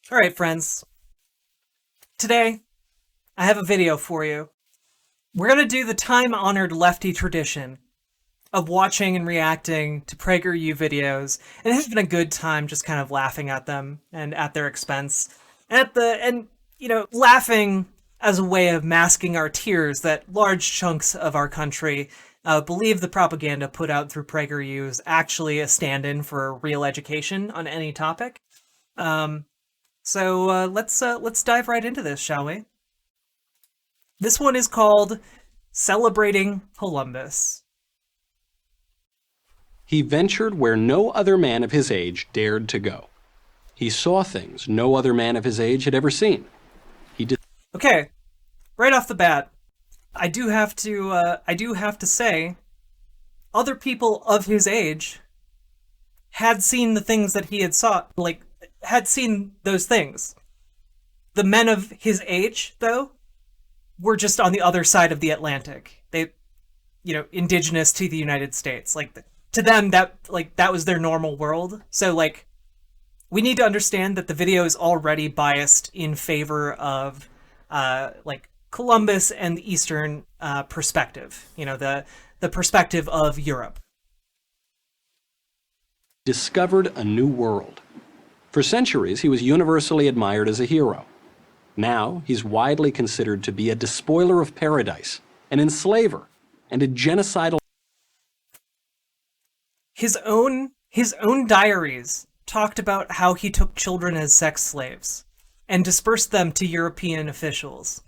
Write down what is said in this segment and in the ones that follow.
All right, friends. Today, I have a video for you. We're going to do the time-honored lefty tradition of watching and reacting to PragerU videos and having a good time just kind of laughing at them and at their expense. Laughing as a way of masking our tears that large chunks of our country believe the propaganda put out through PragerU is actually a stand-in for real education on any topic. Let's dive right into this, shall we? This one is called Celebrating Columbus. He ventured where no other man of his age dared to go. He saw things no other man of his age had ever seen. Okay, right off the bat, I do have to say, other people of his age had seen the things that he had seen those things. The men of his age, though, were just on the other side of the Atlantic. They, indigenous to the United States. To them, that was their normal world. So, we need to understand that the video is already biased in favor of, Columbus and the Eastern perspective. The perspective of Europe. Discovered a new world. For centuries, he was universally admired as a hero. Now, he's widely considered to be a despoiler of paradise, an enslaver, and a genocidal... His own diaries talked about how he took children as sex slaves and dispersed them to European officials.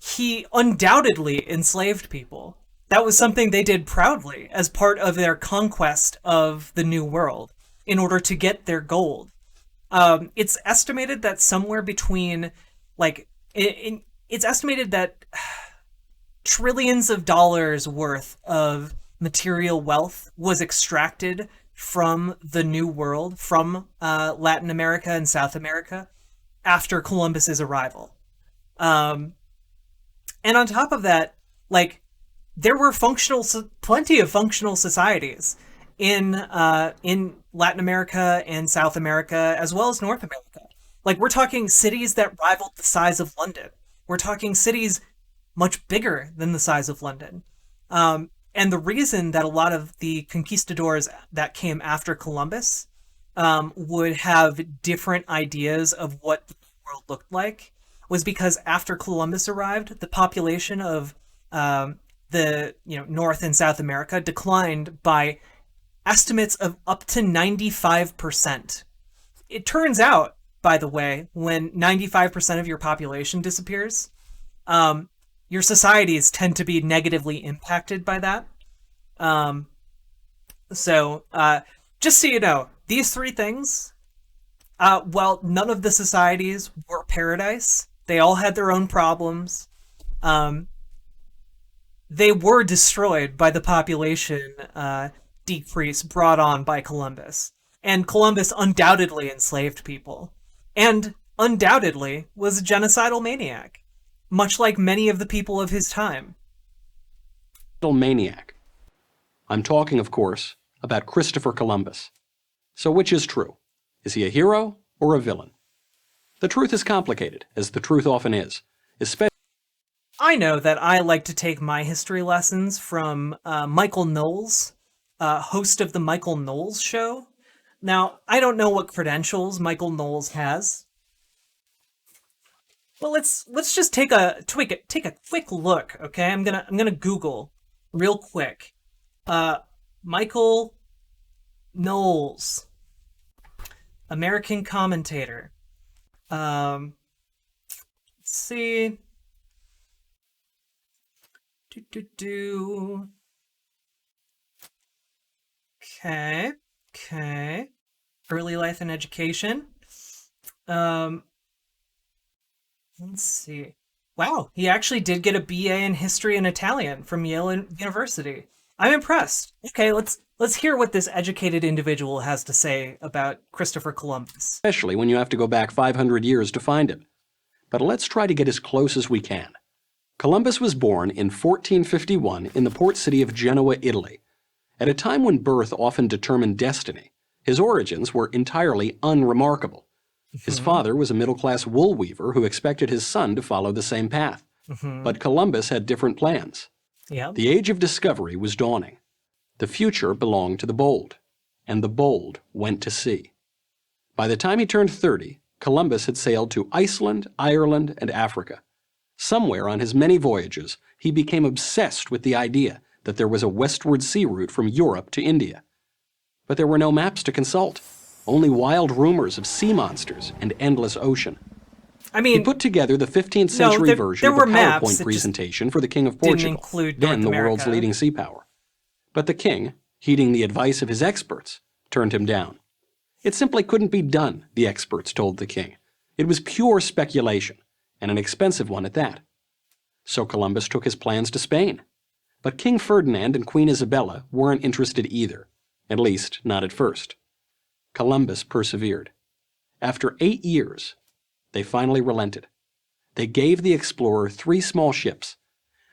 He undoubtedly enslaved people. That was something they did proudly as part of their conquest of the New World in order to get their gold. It's estimated that somewhere between, it's estimated that trillions of dollars worth of material wealth was extracted from the New World, from Latin America and South America, after Columbus's arrival. And on top of that, there were plenty of functional societies in Latin America and South America, as well as North America. We're talking cities that rivaled the size of London. We're talking cities much bigger than the size of London. And the reason that a lot of the conquistadors that came after Columbus would have different ideas of what the world looked like was because after Columbus arrived, the population of North and South America declined by estimates of up to 95%. It turns out, by the way, when 95% of your population disappears, your societies tend to be negatively impacted by that. Just so you know, these three things, none of the societies were paradise. They all had their own problems. They were destroyed by the population decrease brought on by Columbus. And Columbus undoubtedly enslaved people. And undoubtedly was a genocidal maniac, much like many of the people of his time. Maniac. I'm talking, of course, about Christopher Columbus. So which is true? Is he a hero or a villain? The truth is complicated, as the truth often is, especially... I know that I like to take my history lessons from Michael Knowles, host of the Michael Knowles Show. Now, I don't know what credentials Michael Knowles has. Well, let's just take a quick look, okay? I'm gonna Google real quick. Michael Knowles, American commentator. Let's see. Okay. Early life and education. Let's see. Wow, he actually did get a BA in history and Italian from Yale University. I'm impressed. Okay, let's hear what this educated individual has to say about Christopher Columbus. Especially when you have to go back 500 years to find him. But let's try to get as close as we can. Columbus was born in 1451 in the port city of Genoa, Italy. At a time when birth often determined destiny, His origins were entirely unremarkable. His father was a middle-class wool weaver who expected his son to follow the same path. But Columbus had different plans. Yeah. The age of discovery was dawning. The future belonged to the bold, and the bold went to sea. By the time he turned 30, Columbus had sailed to Iceland, Ireland, and Africa. Somewhere on his many voyages, he became obsessed with the idea that there was a westward sea route from Europe to India. But there were no maps to consult, only wild rumors of sea monsters and endless ocean. I mean, He put together the 15th century version of a PowerPoint presentation for the King of Portugal, then the world's leading sea power. But the king, heeding the advice of his experts, turned him down. It simply couldn't be done, the experts told the king. It was pure speculation, and an expensive one at that. So Columbus took his plans to Spain. But King Ferdinand and Queen Isabella weren't interested either, at least not at first. Columbus persevered. After 8 years, they finally relented. They gave the explorer 3 small ships.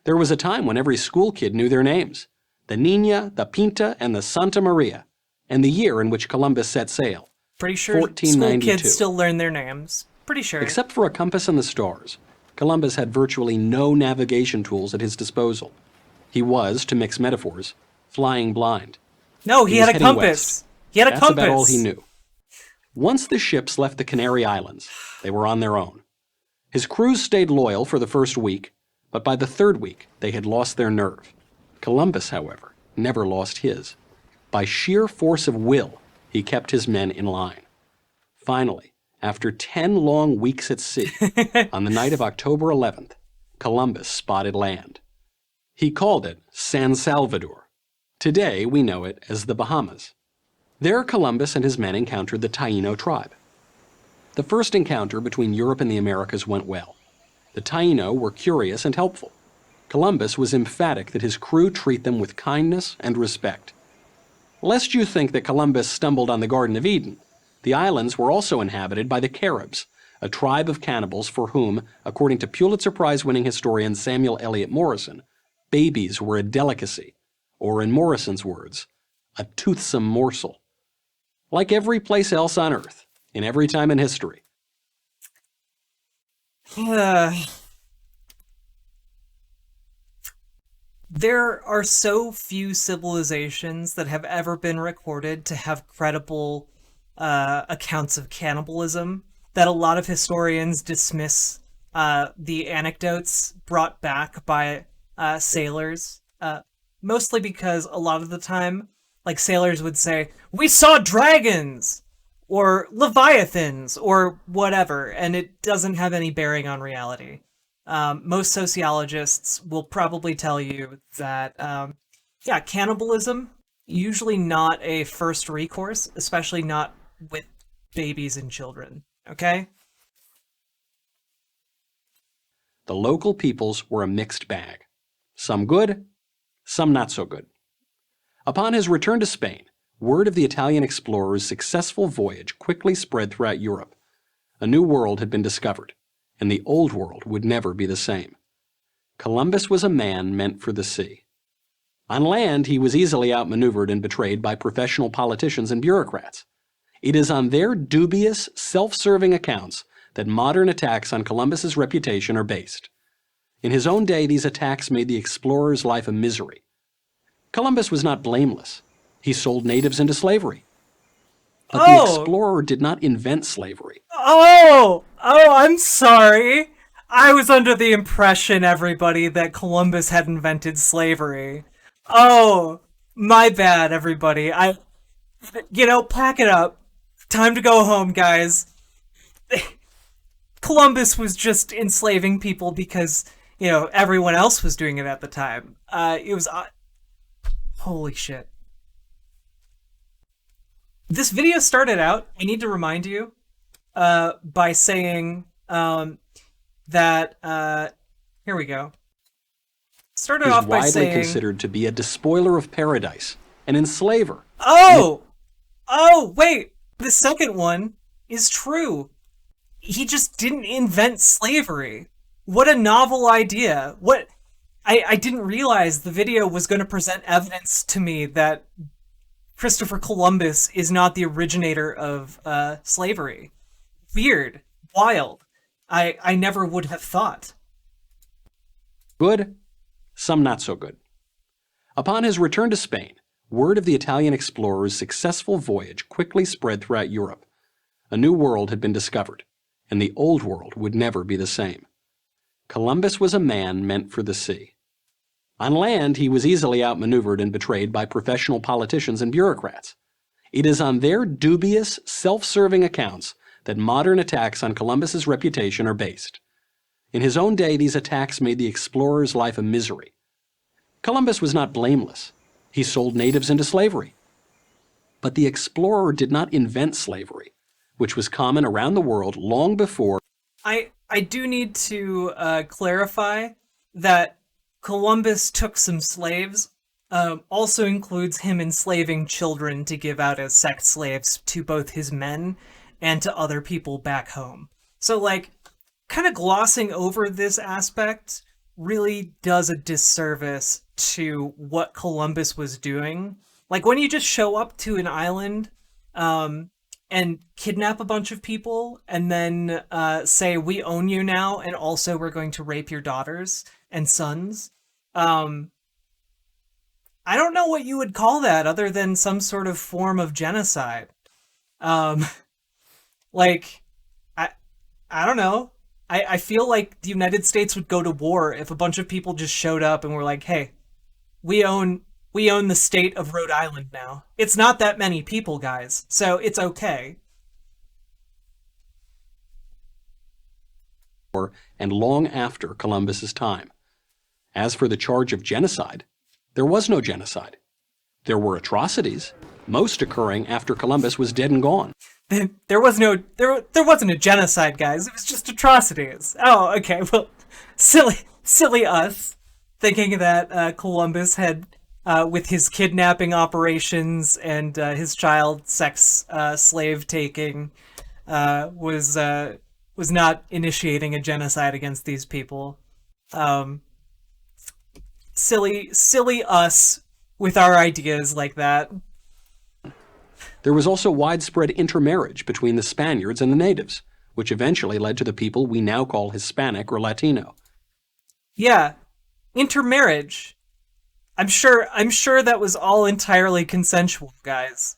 There was a time when every school kid knew their names: the Nina, the Pinta, and the Santa Maria, and the year in which Columbus set sail. Pretty sure school kids still learn their names. Pretty sure. Except for a compass and the stars, Columbus had virtually no navigation tools at his disposal. He was, to mix metaphors, flying blind. No, he had a compass. West. He had a compass. That's about all he knew. Once the ships left the Canary Islands, they were on their own. His crews stayed loyal for the first week, but by the 3rd week, they had lost their nerve. Columbus, however, never lost his. By sheer force of will, he kept his men in line. Finally, after 10 long weeks at sea, on the night of October 11th, Columbus spotted land. He called it San Salvador. Today, we know it as the Bahamas. There, Columbus and his men encountered the Taino tribe. The first encounter between Europe and the Americas went well. The Taino were curious and helpful. Columbus was emphatic that his crew treat them with kindness and respect. Lest you think that Columbus stumbled on the Garden of Eden, the islands were also inhabited by the Caribs, a tribe of cannibals for whom, according to Pulitzer Prize-winning historian Samuel Eliot Morison, babies were a delicacy, or in Morison's words, a toothsome morsel. Like every place else on Earth, in every time in history. There are so few civilizations that have ever been recorded to have credible accounts of cannibalism that a lot of historians dismiss the anecdotes brought back by sailors, mostly because a lot of the time, like, sailors would say, "We saw dragons!" or "leviathans," or whatever, and it doesn't have any bearing on reality. Most sociologists will probably tell you that, cannibalism, usually not a first recourse, especially not with babies and children, okay? The local peoples were a mixed bag. Some good, some not so good. Upon his return to Spain, word of the Italian explorer's successful voyage quickly spread throughout Europe. A new world had been discovered, and the old world would never be the same. Columbus was a man meant for the sea. On land, he was easily outmaneuvered and betrayed by professional politicians and bureaucrats. It is on their dubious, self-serving accounts that modern attacks on Columbus's reputation are based. In his own day, these attacks made the explorer's life a misery. Columbus was not blameless. He sold natives into slavery. But the explorer did not invent slavery. Oh, I'm sorry. I was under the impression, everybody, that Columbus had invented slavery. Oh, my bad, everybody. Pack it up. Time to go home, guys. Columbus was just enslaving people because, everyone else was doing it at the time. It was... holy shit. This video started out, I need to remind you, by saying that, here we go. Started off by saying... widely considered to be a despoiler of paradise, an enslaver. Oh, wait, the second one is true. He just didn't invent slavery. What a novel idea. I didn't realize the video was going to present evidence to me that Christopher Columbus is not the originator of slavery. Weird, wild. I never would have thought. Good, some not so good. Upon his return to Spain, word of the Italian explorer's successful voyage quickly spread throughout Europe. A new world had been discovered, and the old world would never be the same. Columbus was a man meant for the sea. On land, he was easily outmaneuvered and betrayed by professional politicians and bureaucrats. It is on their dubious, self-serving accounts that modern attacks on Columbus's reputation are based. In his own day, these attacks made the explorer's life a misery. Columbus was not blameless. He sold natives into slavery. But the explorer did not invent slavery, which was common around the world long before. I do need to clarify that Columbus took some slaves, also includes him enslaving children to give out as sex slaves to both his men and to other people back home. So, like, kind of glossing over this aspect really does a disservice to what Columbus was doing. Like, when you just show up to an island, and kidnap a bunch of people and then say, we own you now, and also we're going to rape your daughters and sons. I don't know what you would call that other than some sort of form of genocide. Like, I don't know. I feel like the United States would go to war if a bunch of people just showed up and were like, hey, we own the state of Rhode Island now. It's not that many people, guys, so it's okay. And long after Columbus's time. As for the charge of genocide, there was no genocide. There were atrocities, most occurring after Columbus was dead and gone. There wasn't a genocide, guys. It was just atrocities. Oh, okay. Well, silly us, thinking that Columbus had, with his kidnapping operations and his child sex slave taking, was not initiating a genocide against these people. Silly us with our ideas like that. There was also widespread intermarriage between the Spaniards and the natives, which eventually led to the people we now call Hispanic or Latino. Yeah, intermarriage. I'm sure that was all entirely consensual, guys.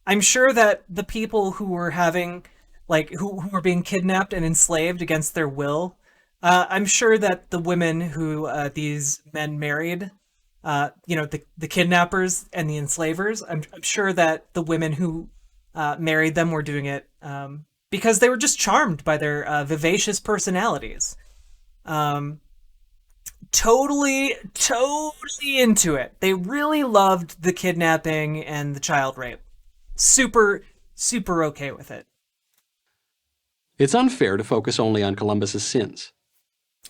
I'm sure that the people who were having, like, who were being kidnapped and enslaved against their will, I'm sure that the women who these men married, the kidnappers and the enslavers, I'm sure that the women who married them were doing it because they were just charmed by their vivacious personalities. Totally into it. They really loved the kidnapping and the child rape. Super okay with it. It's unfair to focus only on Columbus's sins.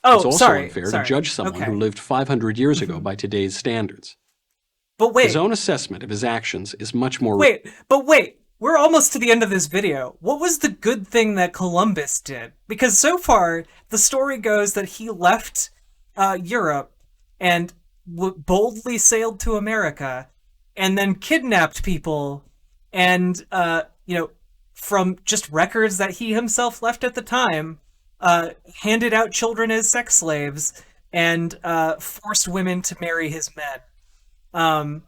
Oh, it's also sorry, unfair to judge someone who lived 500 years ago by today's standards. But wait. His own assessment of his actions is much more... Wait. We're almost to the end of this video. What was the good thing that Columbus did? Because so far, the story goes that he left Europe and boldly sailed to America and then kidnapped people and, from just records that he himself left at the time, handed out children as sex slaves and forced women to marry his men.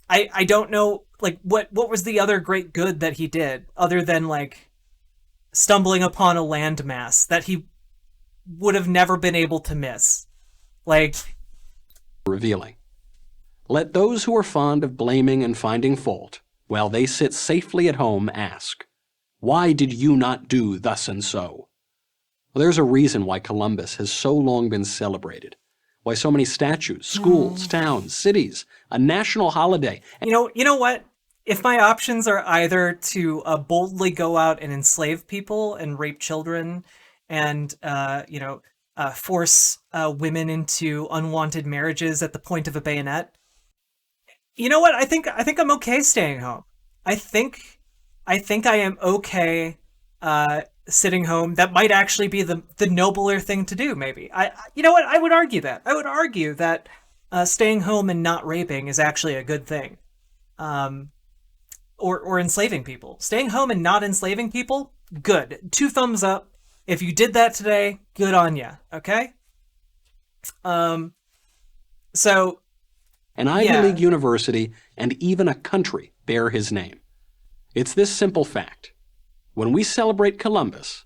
I don't know, like, what was the other great good that he did other than, like, stumbling upon a landmass that he would have never been able to miss. Like, revealing. Let those who are fond of blaming and finding fault, while they sit safely at home, ask, why did you not do thus and so? Well, there's a reason why Columbus has so long been celebrated, why so many statues, schools, towns, cities, a national holiday. You know what? If my options are either to boldly go out and enslave people and rape children and, force women into unwanted marriages at the point of a bayonet, you know what? I think I'm okay staying home. I think I am okay sitting home. That might actually be the nobler thing to do, maybe. You know what? I would argue that. I would argue that staying home and not raping is actually a good thing. or enslaving people. Staying home and not enslaving people, good. 2 thumbs up. If you did that today, good on ya. Okay. Um. So An Ivy yeah. League university and even a country bear his name. It's this simple fact. When we celebrate Columbus,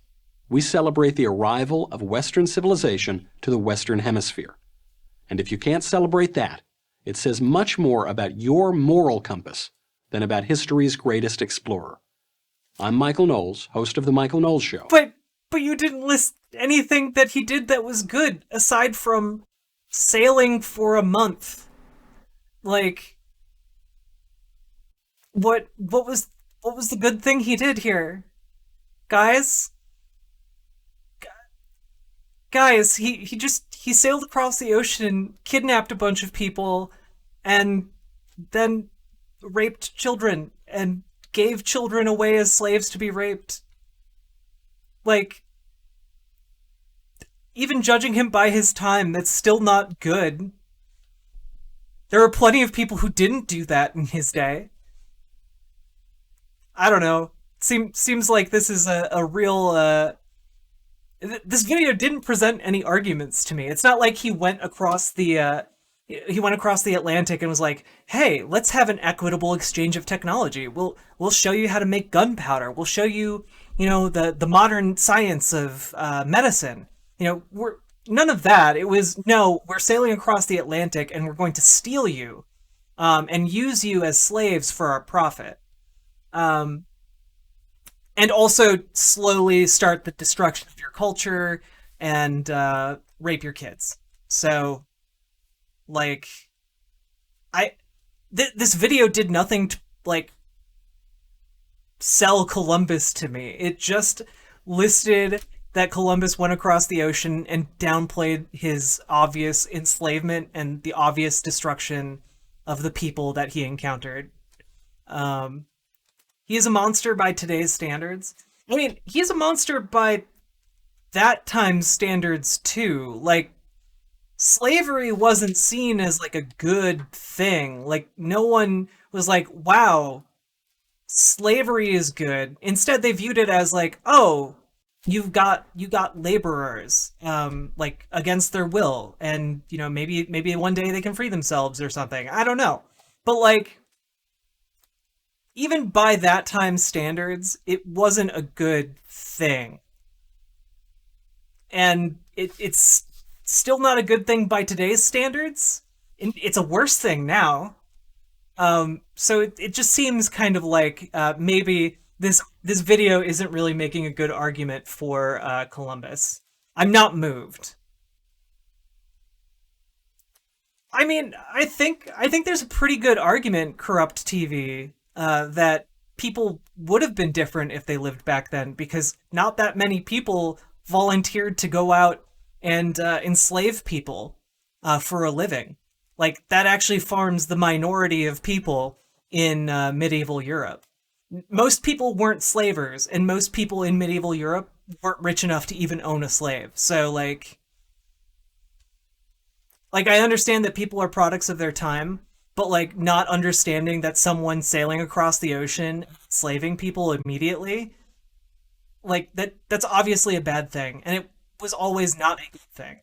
we celebrate the arrival of Western civilization to the Western Hemisphere. And if you can't celebrate that, it says much more about your moral compass than about history's greatest explorer. I'm Michael Knowles, host of The Michael Knowles Show. But you didn't list anything that he did that was good aside from sailing for a month. Like, what was the good thing he did here? Guys? Guys, he sailed across the ocean, kidnapped a bunch of people, and then raped children and gave children away as slaves to be raped. Like, even judging him by his time, that's still not good. There are plenty of people who didn't do that in his day. I don't know. Seems like this is a real this video didn't present any arguments to me. It's not like he went across the Atlantic and was like, "Hey, let's have an equitable exchange of technology. We'll show you how to make gunpowder. We'll show you, the modern science of medicine." We're none of that. It was, no, we're sailing across the Atlantic and we're going to steal you, and use you as slaves for our profit. Um, and also slowly start the destruction of your culture and rape your kids. So, like, this video did nothing to like sell Columbus to me. It just listed that Columbus went across the ocean and downplayed his obvious enslavement and the obvious destruction of the people that he encountered. Um, he is a monster by today's standards. I mean, he's a monster by that time's standards too. Like, slavery wasn't seen as like a good thing. Like, no one was like, wow, slavery is good. Instead, they viewed it as like, oh, you got laborers, like against their will, and maybe one day they can free themselves or something. I don't know, but like, even by that time's standards, it wasn't a good thing, and it's still not a good thing by today's standards. It's a worse thing now. So it just seems kind of like maybe this video isn't really making a good argument for Columbus. I'm not moved. I mean, I think there's a pretty good argument, Corrupt TV, that people would have been different if they lived back then, because not that many people volunteered to go out and enslave people for a living. Like, that actually forms the minority of people in medieval Europe. Most people weren't slavers, and most people in medieval Europe weren't rich enough to even own a slave. So, like I understand that people are products of their time, but like not understanding that someone sailing across the ocean, slaving people immediately, like that's obviously a bad thing, and it was always not a good thing.